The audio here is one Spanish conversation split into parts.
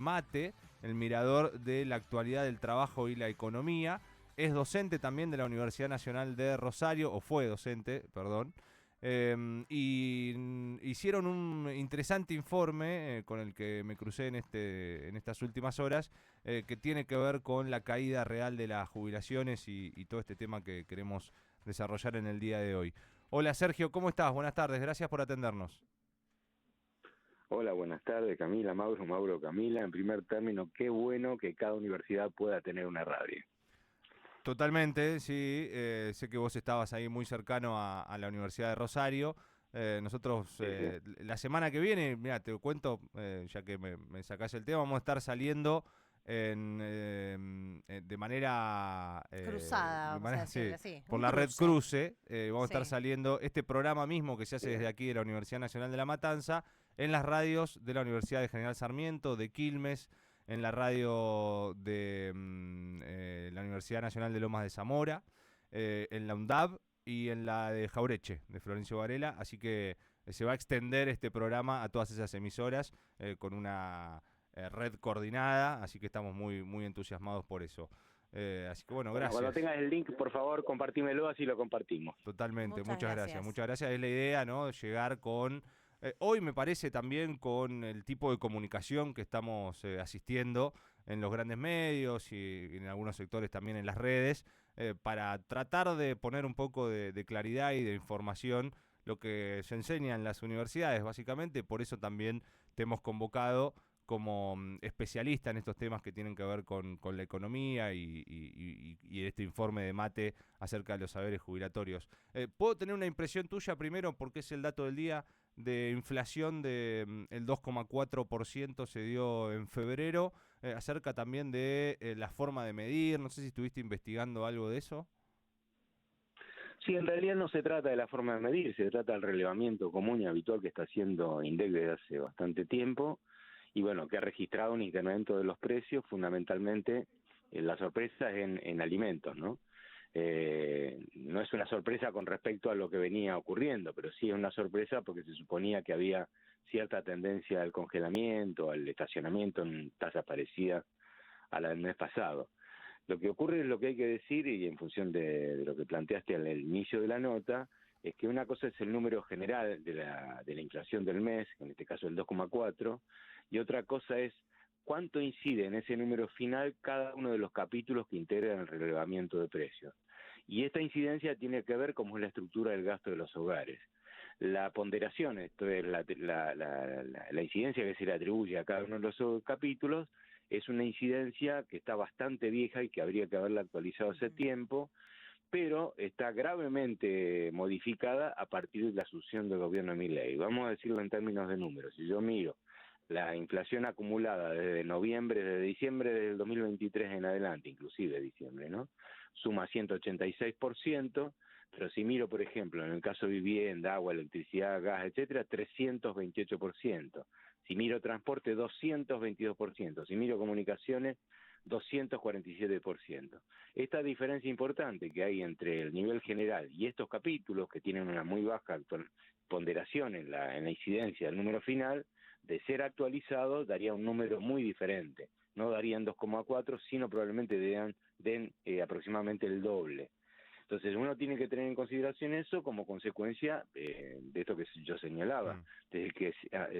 Mate, el mirador de la actualidad del trabajo y la economía. Es docente también de la Universidad Nacional de Rosario, o fue docente, perdón. Y hicieron un interesante informe con el que me crucé en estas últimas horas, que tiene que ver con la caída real de las jubilaciones y todo este tema que queremos desarrollar en el día de hoy. Hola Sergio, ¿cómo estás? Buenas tardes, gracias por atendernos. Hola, buenas tardes, Camila, Mauro, Camila. En primer término, qué bueno que cada universidad pueda tener una radio. Totalmente, sí. Sé que vos estabas ahí muy cercano a la Universidad de Rosario. Nosotros, Sí, sí. la semana que viene, mira, te cuento, ya que me sacás el tema, vamos a estar saliendo de manera, Cruzada, vamos a sí, decirle, sí. por Un la red cruce. Cruce. Vamos a estar Sí. saliendo este programa mismo que se hace desde aquí de la Universidad Nacional de La Matanza en las radios de la Universidad de General Sarmiento, de Quilmes, en la radio de la Universidad Nacional de Lomas de Zamora, en la UNDAB y en la de Jaureche, de Florencio Varela. Así que se va a extender este programa a todas esas emisoras con una red coordinada, así que estamos muy, muy entusiasmados por eso. Así que bueno, Bueno, cuando gracias. tengas el link, por favor, compartímelo, así lo compartimos. Totalmente, Muchas muchas gracias. gracias. Muchas gracias. Es la idea, ¿no? Llegar con... hoy me parece también con el tipo de comunicación que estamos asistiendo en los grandes medios y en algunos sectores también en las redes, para tratar de poner un poco de claridad y de información lo que se enseña en las universidades, básicamente. Por eso también te hemos convocado como especialista en estos temas que tienen que ver con la economía y este informe de Mate acerca de los saberes jubilatorios. ¿Puedo tener una impresión tuya primero, porque es el dato del día, de inflación de el 2,4% se dio en febrero, acerca también de la forma de medir? No sé si estuviste investigando algo de eso. Sí, en realidad no se trata de la forma de medir, se trata del relevamiento común y habitual que está haciendo INDEC desde hace bastante tiempo, y bueno, que ha registrado un incremento de los precios, fundamentalmente la sorpresa es en alimentos, ¿no? No es una sorpresa con respecto a lo que venía ocurriendo, pero sí es una sorpresa porque se suponía que había cierta tendencia al congelamiento, al estacionamiento en tasa parecida a la del mes pasado. Lo que ocurre es lo que hay que decir, y en función de lo que planteaste al inicio de la nota, es que una cosa es el número general de la inflación del mes, en este caso el 2,4, y otra cosa es cuánto incide en ese número final cada uno de los capítulos que integran el relevamiento de precios. Y esta incidencia tiene que ver cómo es la estructura del gasto de los hogares. La ponderación, esto es la incidencia que se le atribuye a cada uno de los capítulos, es una incidencia que está bastante vieja y que habría que haberla actualizado hace tiempo, pero está gravemente modificada a partir de la asunción del gobierno de Milei. Vamos a decirlo en términos de números. Si yo miro la inflación acumulada desde diciembre del 2023 en adelante, inclusive diciembre, ¿no? Suma 186%, pero si miro, por ejemplo, en el caso de vivienda, agua, electricidad, gas, etcétera, 328%. Si miro transporte, 222%. Si miro comunicaciones, 247%. Esta diferencia importante que hay entre el nivel general y estos capítulos, que tienen una muy baja ponderación en la incidencia del número final, de ser actualizado daría un número muy diferente. No darían 2,4, sino probablemente den aproximadamente el doble. Entonces uno tiene que tener en consideración eso como consecuencia de esto que yo señalaba. Desde que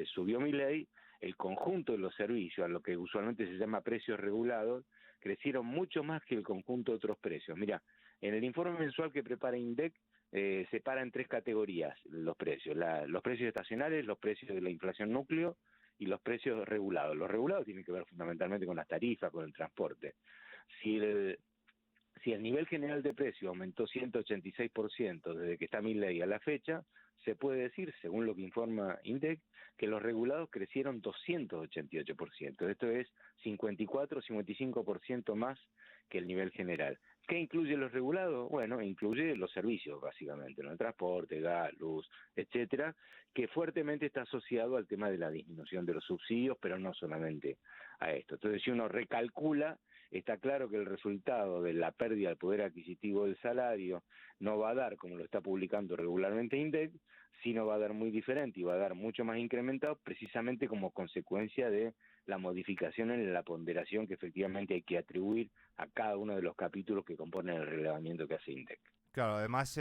subió Milei, el conjunto de los servicios, a lo que usualmente se llama precios regulados, crecieron mucho más que el conjunto de otros precios. Mira, en el informe mensual que prepara INDEC, separa en tres categorías los precios: los precios estacionales, los precios de la inflación núcleo y los precios regulados. Los regulados tienen que ver fundamentalmente con las tarifas, con el transporte. Si el nivel general de precio aumentó 186% desde que está Milei a la fecha, se puede decir, según lo que informa INDEC, que los regulados crecieron 288%. Esto es 54-55% más que el nivel general. ¿Qué incluye los regulados? Bueno, incluye los servicios, básicamente, ¿no? El transporte, gas, luz, etcétera, que fuertemente está asociado al tema de la disminución de los subsidios, pero no solamente a esto. Entonces, si uno recalcula, está claro que el resultado de la pérdida del poder adquisitivo del salario no va a dar, como lo está publicando regularmente INDEC, sino va a dar muy diferente y va a dar mucho más incrementado, precisamente como consecuencia de la modificación en la ponderación que efectivamente hay que atribuir a cada uno de los capítulos que componen el relevamiento que hace INDEC. Claro, además,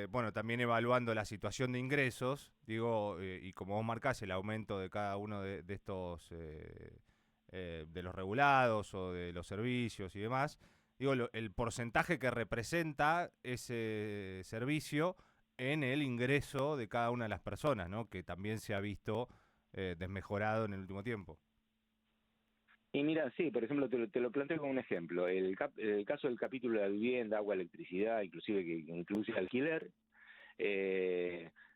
bueno, también evaluando la situación de ingresos, digo, y como vos marcás, el aumento de cada uno de estos, de los regulados o de los servicios y demás, digo, el porcentaje que representa ese servicio en el ingreso de cada una de las personas, ¿no? Que también se ha visto desmejorado en el último tiempo. Y mira, sí, por ejemplo, te lo planteo como un ejemplo. El caso del capítulo de la vivienda, agua, electricidad, inclusive que incluye alquiler,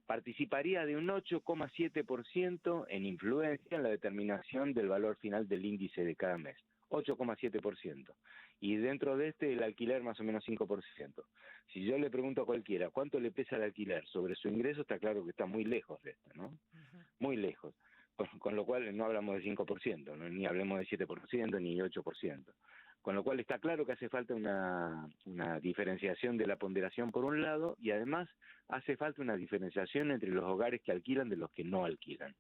participaría de un 8,7% en influencia en la determinación del valor final del índice de cada mes. 8,7%. Y dentro de el alquiler más o menos 5%. Si yo le pregunto a cualquiera cuánto le pesa el alquiler sobre su ingreso, está claro que está muy lejos de esto, ¿no? Muy lejos. Con lo cual no hablamos de 5%, ¿no? Ni hablemos de 7%, ni 8%. Con lo cual está claro que hace falta una diferenciación de la ponderación por un lado, y además hace falta una diferenciación entre los hogares que alquilan de los que no alquilan.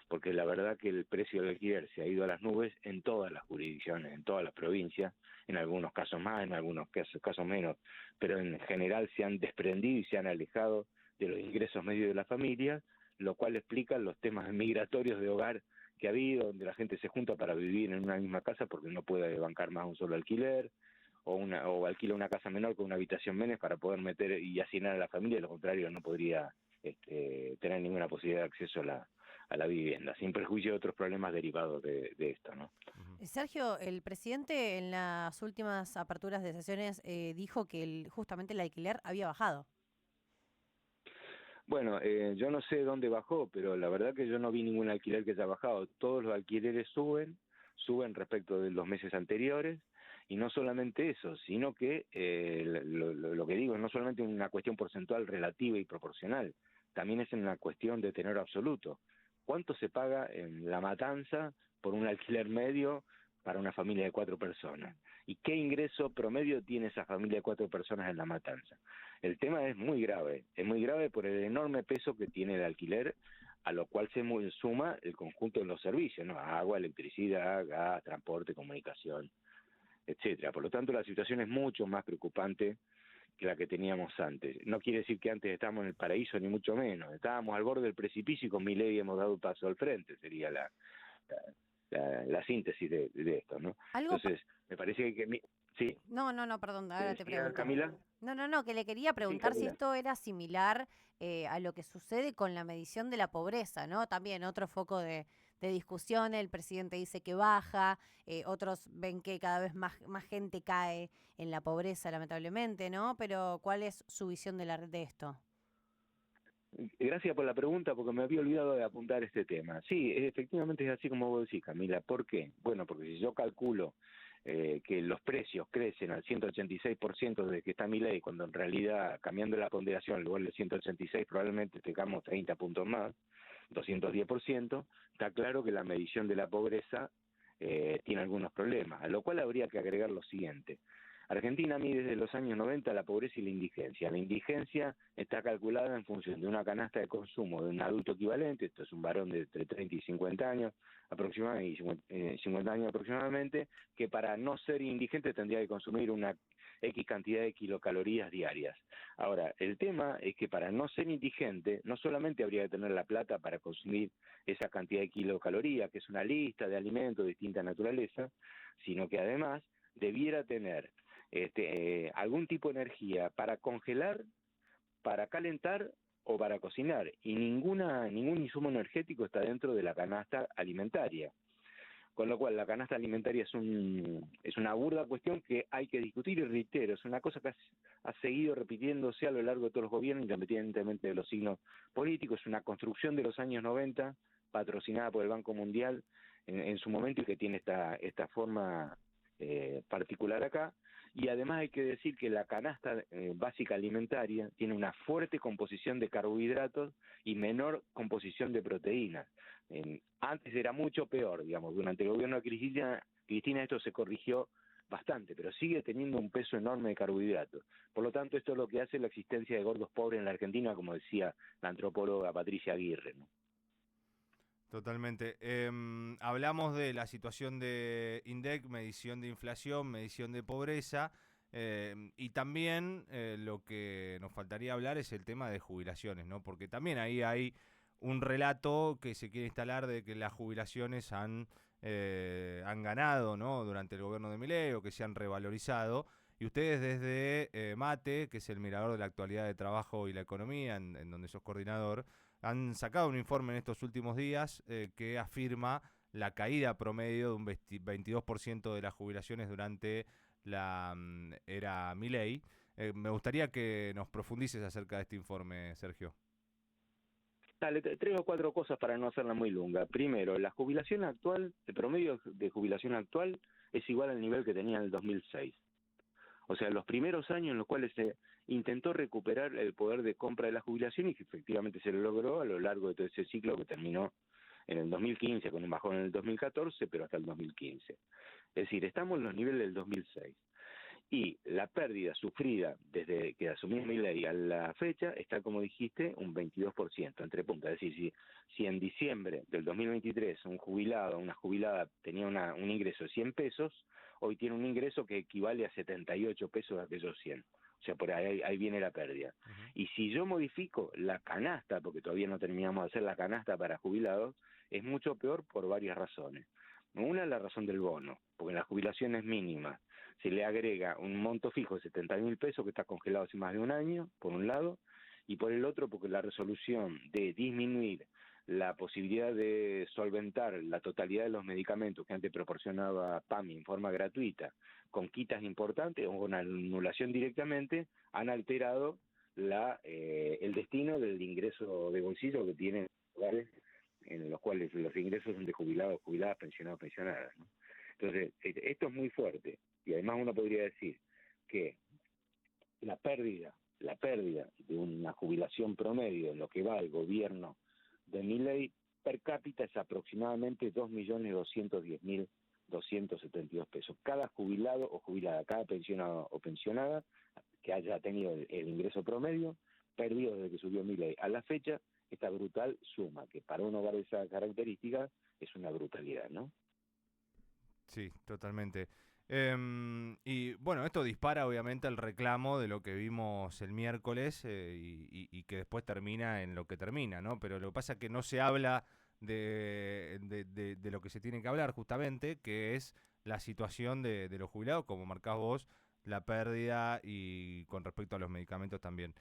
Porque la verdad que el precio del alquiler se ha ido a las nubes en todas las jurisdicciones, en todas las provincias, en algunos casos más, en algunos casos menos, pero en general se han desprendido y se han alejado de los ingresos medios de la familia, lo cual explica los temas migratorios de hogar que ha habido, donde la gente se junta para vivir en una misma casa porque no puede bancar más un solo alquiler, o alquila una casa menor con una habitación menos para poder meter y asignar a la familia, de lo contrario no podría tener ninguna posibilidad de acceso a la vivienda, sin perjuicio de otros problemas derivados de esto, ¿no? Sergio, el presidente en las últimas aperturas de sesiones dijo que justamente el alquiler había bajado. Bueno, yo no sé dónde bajó, pero la verdad que yo no vi ningún alquiler que haya bajado. Todos los alquileres suben respecto de los meses anteriores, y no solamente eso, sino que lo que digo es no solamente una cuestión porcentual relativa y proporcional, también es una cuestión de tenor absoluto. ¿Cuánto se paga en La Matanza por un alquiler medio para una familia de 4 personas? ¿Y qué ingreso promedio tiene esa familia de 4 personas en La Matanza? El tema es muy grave por el enorme peso que tiene el alquiler, a lo cual se suma el conjunto de los servicios, ¿no? Agua, electricidad, gas, transporte, comunicación, etcétera. Por lo tanto, la situación es mucho más preocupante que la que teníamos antes. No quiere decir que antes estábamos en el paraíso, ni mucho menos. Estábamos al borde del precipicio y con Milei hemos dado un paso al frente, sería la síntesis de esto, ¿no? Entonces, me parece que sí. No, perdón, ahora te pregunto. Camila? No, que le quería preguntar si esto era similar a lo que sucede con la medición de la pobreza, ¿no? También otro foco de discusión, el presidente dice que baja, otros ven que cada vez más gente cae en la pobreza, lamentablemente, ¿no? Pero ¿cuál es su visión de esto? Gracias por la pregunta, porque me había olvidado de apuntar este tema. Sí, efectivamente es así como vos decís, Camila. ¿Por qué? Bueno, porque si yo calculo que los precios crecen al 186% desde que está Milei, cuando en realidad, cambiando la ponderación, en lugar del 186 probablemente tengamos 30 puntos más, 210%, está claro que la medición de la pobreza tiene algunos problemas, a lo cual habría que agregar lo siguiente. Argentina mide desde los años 90 la pobreza y la indigencia. La indigencia está calculada en función de una canasta de consumo de un adulto equivalente, esto es un varón de entre 30 y 50 años, aproximadamente, 50 años aproximadamente, que para no ser indigente tendría que consumir una X cantidad de kilocalorías diarias. Ahora, el tema es que para no ser indigente, no solamente habría que tener la plata para consumir esa cantidad de kilocalorías, que es una lista de alimentos de distinta naturaleza, sino que además debiera tener algún tipo de energía para congelar, para calentar o para cocinar, y ningún insumo energético está dentro de la canasta alimentaria. Con lo cual la canasta alimentaria es una burda cuestión que hay que discutir, y reitero, es una cosa que ha seguido repitiéndose a lo largo de todos los gobiernos, independientemente de los signos políticos. Es una construcción de los años 90, patrocinada por el Banco Mundial en su momento, y que tiene esta forma particular acá. Y además hay que decir que la canasta básica alimentaria tiene una fuerte composición de carbohidratos y menor composición de proteínas. Antes era mucho peor, digamos, durante el gobierno de Cristina esto se corrigió bastante, pero sigue teniendo un peso enorme de carbohidratos. Por lo tanto, esto es lo que hace la existencia de gordos pobres en la Argentina, como decía la antropóloga Patricia Aguirre, ¿no? Totalmente. Hablamos de la situación de INDEC, medición de inflación, medición de pobreza, y también lo que nos faltaría hablar es el tema de jubilaciones, ¿no? Porque también ahí hay un relato que se quiere instalar de que las jubilaciones han ganado, ¿no? Durante el gobierno de Milei o que se han revalorizado. Y ustedes desde MATE, que es el mirador de la actualidad de trabajo y la economía, en donde sos coordinador, han sacado un informe en estos últimos días que afirma la caída promedio de un 22% de las jubilaciones durante la era Milei. Me gustaría que nos profundices acerca de este informe, Sergio. Dale, tres o cuatro cosas para no hacerla muy lunga. Primero, la jubilación actual, el promedio de jubilación actual es igual al nivel que tenía en el 2006. O sea, los primeros años en los cuales se intentó recuperar el poder de compra de la jubilación y que efectivamente se lo logró a lo largo de todo ese ciclo que terminó en el 2015, con un bajón en el 2014, pero hasta el 2015. Es decir, estamos en los niveles del 2006. Y la pérdida sufrida desde que asumió Milei a la fecha está, como dijiste, un 22% entre puntas. Es decir, si en diciembre del 2023 un jubilado, una jubilada tenía un ingreso de 100 pesos, hoy tiene un ingreso que equivale a 78 pesos de aquellos 100. O sea, por ahí viene la pérdida. Uh-huh. Y si yo modifico la canasta, porque todavía no terminamos de hacer la canasta para jubilados, es mucho peor por varias razones. Una es la razón del bono, porque en las jubilaciones mínimas se le agrega un monto fijo de 70.000 pesos que está congelado hace más de un año, por un lado, y por el otro porque la resolución de disminuir la posibilidad de solventar la totalidad de los medicamentos que antes proporcionaba PAMI en forma gratuita, con quitas importantes o con anulación directamente, han alterado el destino del ingreso de bolsillo que tienen lugares en los cuales los ingresos son de jubilados, jubiladas, pensionados, pensionadas, ¿no? Entonces, esto es muy fuerte. Y además uno podría decir que la pérdida de una jubilación promedio en lo que va al gobierno de Milei per cápita es aproximadamente 2.210.272 pesos. Cada jubilado o jubilada, cada pensionado o pensionada que haya tenido el ingreso promedio, perdido desde que subió Milei a la fecha, esta brutal suma, que para un hogar de esa característica es una brutalidad, ¿no? Sí, totalmente. Y bueno, esto dispara obviamente el reclamo de lo que vimos el miércoles y que después termina en lo que termina, ¿no? Pero lo que pasa es que no se habla de lo que se tiene que hablar justamente, que es la situación de los jubilados, como marcás vos, la pérdida y con respecto a los medicamentos también.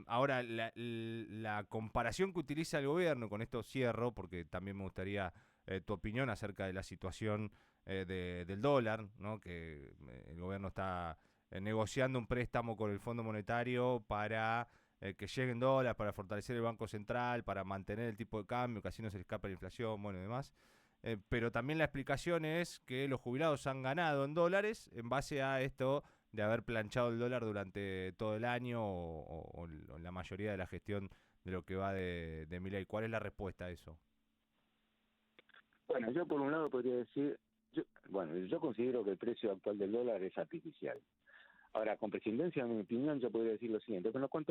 Ahora, la comparación que utiliza el gobierno, con esto cierro, porque también me gustaría tu opinión acerca de la situación del dólar, ¿no? Que el gobierno está negociando un préstamo con el Fondo Monetario para que lleguen dólares, para fortalecer el Banco Central, para mantener el tipo de cambio, que así no se le escapa la inflación, bueno y demás. Pero también la explicación es que los jubilados han ganado en dólares en base a esto de haber planchado el dólar durante todo el año o la mayoría de la gestión de lo que va de Milei. ¿Cuál es la respuesta a eso? Bueno, yo por un lado podría decir, yo considero que el precio actual del dólar es artificial. Ahora, con prescindencia, en mi opinión, yo podría decir lo siguiente. Bueno, ¿cuál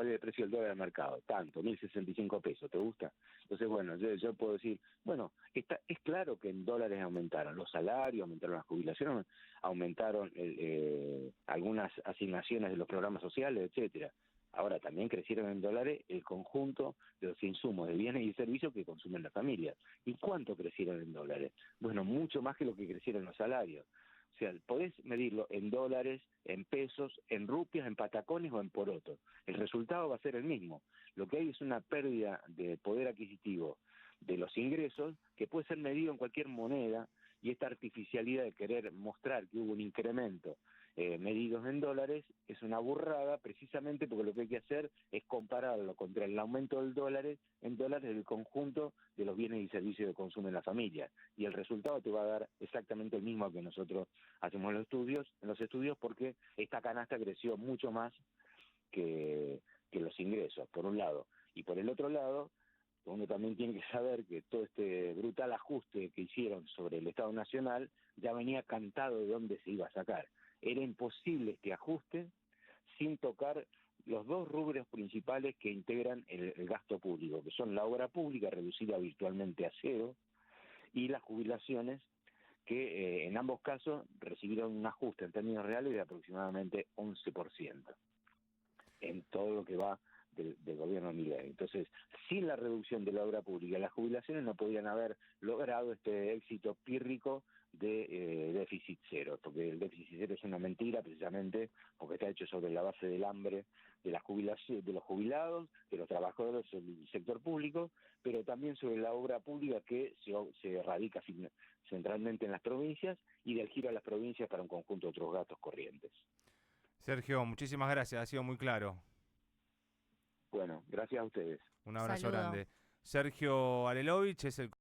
es el precio del dólar al mercado? Tanto, 1.065 pesos, ¿te gusta? Entonces, bueno, yo puedo decir, bueno, es claro que en dólares aumentaron los salarios, aumentaron las jubilaciones, aumentaron algunas asignaciones de los programas sociales, etcétera. Ahora, también crecieron en dólares el conjunto de los insumos, de bienes y servicios que consumen las familias. ¿Y cuánto crecieron en dólares? Bueno, mucho más que lo que crecieron los salarios. O sea, podés medirlo en dólares, en pesos, en rupias, en patacones o en porotos. El resultado va a ser el mismo. Lo que hay es una pérdida de poder adquisitivo de los ingresos que puede ser medido en cualquier moneda, y esta artificialidad de querer mostrar que hubo un incremento medidos en dólares es una burrada, precisamente porque lo que hay que hacer es compararlo contra el aumento del dólar en dólares del conjunto de los bienes y servicios que consumen la familia, y el resultado te va a dar exactamente el mismo que nosotros hacemos en los estudios, porque esta canasta creció mucho más que los ingresos, por un lado. Y por el otro lado, uno también tiene que saber que todo este brutal ajuste que hicieron sobre el Estado Nacional ya venía cantado de dónde se iba a sacar. Era imposible este ajuste sin tocar los dos rubros principales que integran el gasto público, que son la obra pública reducida virtualmente a cero y las jubilaciones, que en ambos casos recibieron un ajuste en términos reales de aproximadamente 11% en todo lo que va del gobierno Milei. Entonces, sin la reducción de la obra pública, las jubilaciones no podrían haber logrado este éxito pírrico de déficit cero, porque el déficit cero es una mentira precisamente porque está hecho sobre la base del hambre de la jubilación, de los jubilados, de los trabajadores del sector público, pero también sobre la obra pública que se radica centralmente en las provincias y del giro a las provincias para un conjunto de otros gastos corrientes. Sergio, muchísimas gracias, ha sido muy claro. Bueno, gracias a ustedes. Un abrazo Saludo. grande. Sergio Alelovich es el